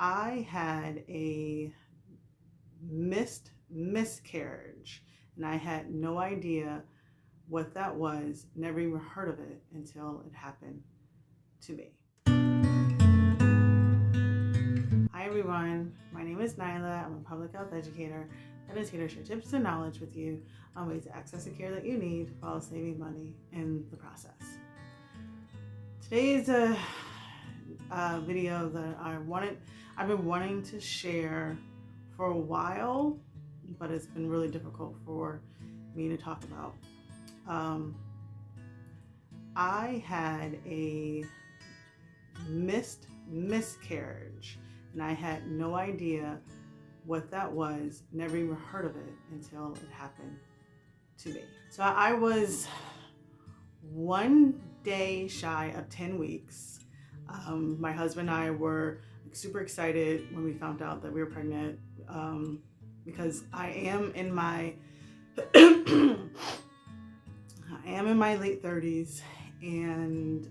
I had a miscarriage, and I had no idea what that was, never even heard of it until it happened to me. Hi everyone, my name is Naila. I'm a public health educator that is here to share tips and knowledge with you on ways to access the care that you need while saving money in the process. Today is a video that I've been wanting to share for a while, but it's been really difficult for me to talk about. I had a miscarriage, and I had no idea what that was, never even heard of it until it happened to me. So I was 1 day shy of 10 weeks. My husband and I were super excited when we found out that we were pregnant, because I am in my late 30s, and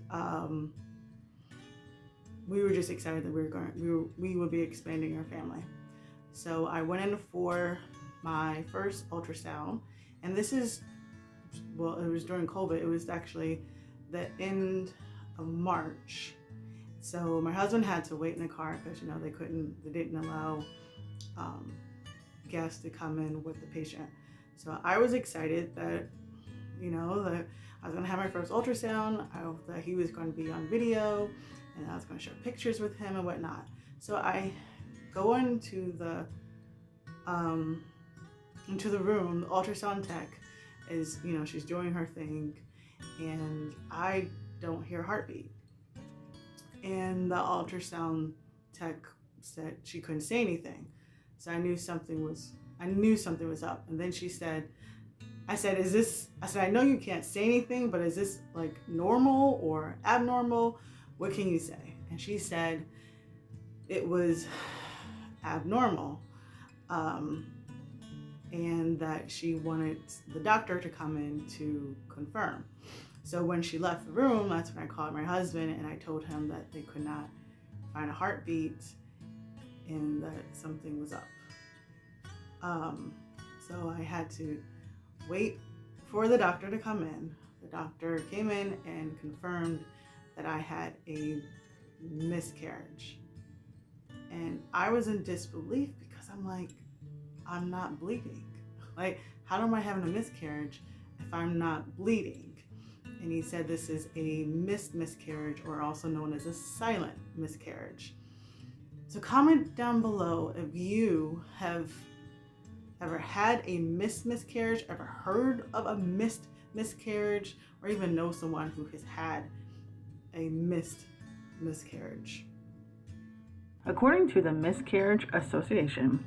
we were just excited that we would be expanding our family. So I went in for my first ultrasound, and this is, well, it was during COVID. It was actually the end of March. So my husband had to wait in the car because they didn't allow guests to come in with the patient. So I was excited that that I was gonna have my first ultrasound, that he was going to be on video, and I was going to share pictures with him and whatnot. So I go into the room. The ultrasound tech is, she's doing her thing, and I don't hear a heartbeat. And the ultrasound tech said she couldn't say anything. So I knew something was up. And then I said, I know you can't say anything, but is this like normal or abnormal? What can you say? And she said it was abnormal, and that she wanted the doctor to come in to confirm. So when she left the room, that's when I called my husband, and I told him that they could not find a heartbeat and that something was up. So I had to wait for the doctor to come in. The doctor came in and confirmed that I had a miscarriage. And I was in disbelief because I'm like, I'm not bleeding. Like, how am I having a miscarriage if I'm not bleeding? And he said this is a miscarriage, or also known as a silent miscarriage. So comment down below if you have ever had a miscarriage, ever heard of a miscarriage, or even know someone who has had a miscarriage. According to the Miscarriage Association,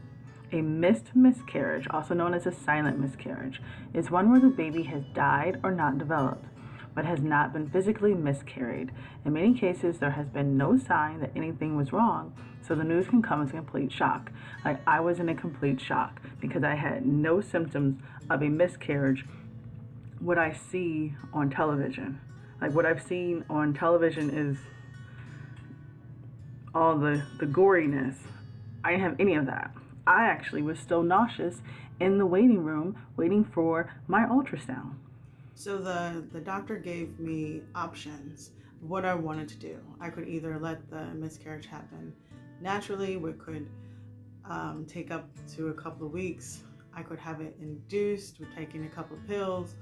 a miscarriage, also known as a silent miscarriage, is one where the baby has died or not developed, but has not been physically miscarried. In many cases, there has been no sign that anything was wrong, so the news can come as a complete shock. Like, I was in a complete shock because I had no symptoms of a miscarriage. What I see on television, like what I've seen on television, is all the goriness. I didn't have any of that. I actually was still nauseous in the waiting room waiting for my ultrasound. So the doctor gave me options of what I wanted to do. I could either let the miscarriage happen naturally, which could take up to a couple of weeks. I could have it induced with taking a couple of pills,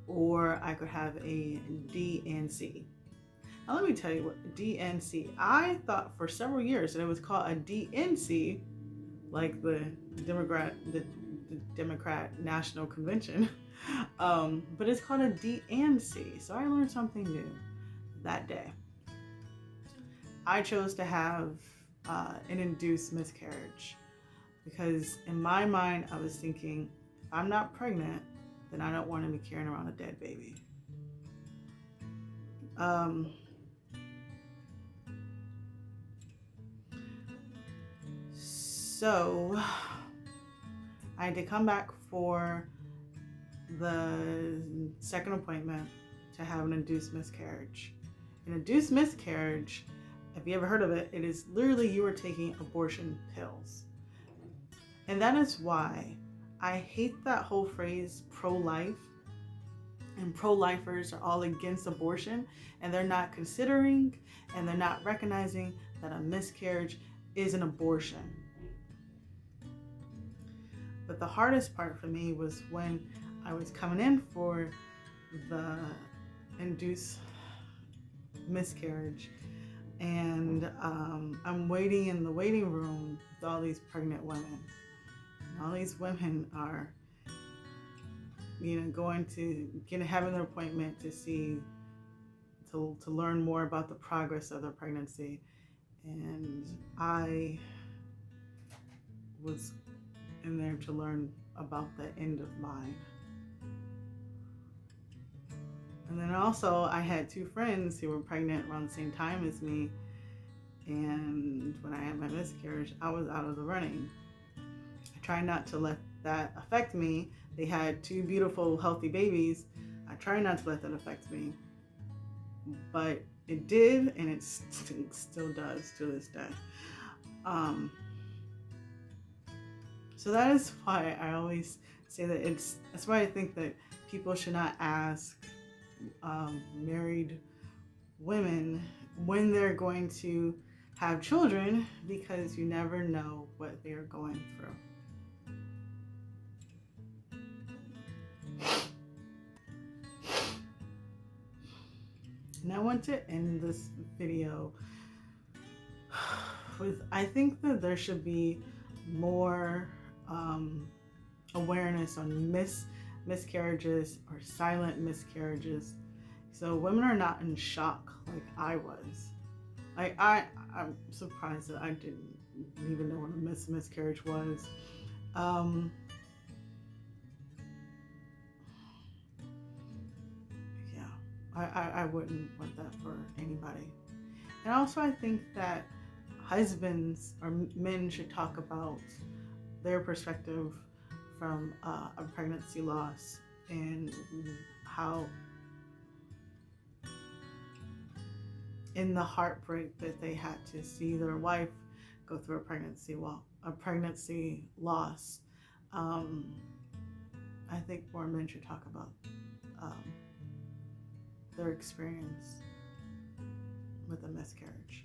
or I could have a DNC. Now let me tell you what DNC. I thought for several years that it was called a DNC, like the Democrat National Convention, but it's called a DNC. So I learned something new that day. I chose to have an induced miscarriage because in my mind I was thinking, if I'm not pregnant, then I don't want to be carrying around a dead baby. So I had to come back for the second appointment to have an induced miscarriage. An induced miscarriage If you ever heard of it, it is literally you are taking abortion pills. And that is why I hate that whole phrase pro-life. And pro-lifers are all against abortion, and they're not considering and they're not recognizing that a miscarriage is an abortion. But the hardest part for me was when I was coming in for the induced miscarriage, and I'm waiting in the waiting room with all these pregnant women. And all these women are, going to having their appointment to see, to learn more about the progress of their pregnancy. And I was in there to learn about the end of mine. And then also I had two friends who were pregnant around the same time as me. And when I had my miscarriage, I was out of the running. I tried not to let that affect me. They had two beautiful, healthy babies. I try not to let that affect me. But it did, and it still does to this day. So that is why I always say that that's why I think that people should not ask married women when they're going to have children, because you never know what they're going through. And I want to end this video with, I think that there should be more awareness on miscarriages or silent miscarriages, so women are not in shock like I was. I'm surprised that I didn't even know what a miscarriage was. I wouldn't want that for anybody. And also I think that husbands or men should talk about their perspective from a pregnancy loss, and how in the heartbreak that they had to see their wife go through a pregnancy loss. I think more men should talk about their experience with a miscarriage.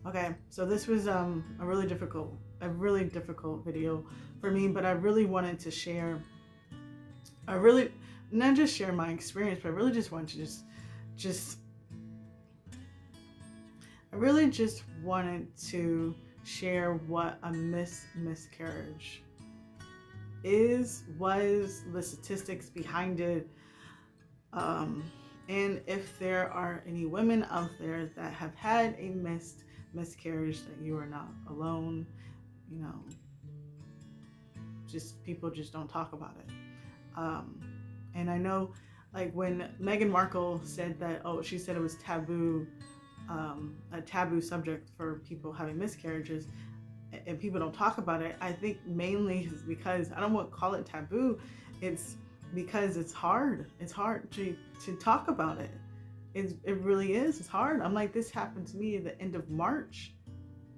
Okay, so this was a really difficult video for me, but I really wanted to share. Not just share my experience, but I really just wanted to share what a miscarriage was, the statistics behind it, and if there are any women out there that have had a miscarriage, that you are not alone. People just don't talk about it. And I know, like when Meghan Markle said that, she said it was taboo, a taboo subject for people having miscarriages, and people don't talk about it. I think mainly is because, I don't want to call it taboo, it's because it's hard. It's hard to talk about it. It really is. It's hard. I'm like, this happened to me at the end of March,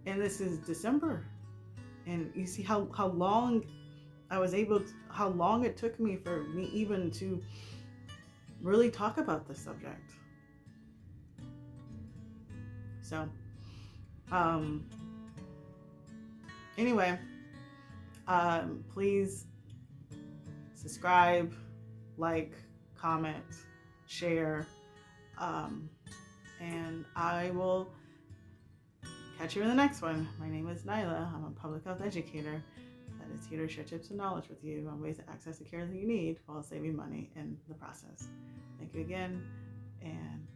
and this is December. And you see how long it took me for me even to really talk about this subject. So, anyway, please subscribe, like, comment, share, and I will catch you in the next one. My name is Naila. I'm a public health educator that is here to share tips and knowledge with you on ways to access the care that you need while saving money in the process. Thank you again, and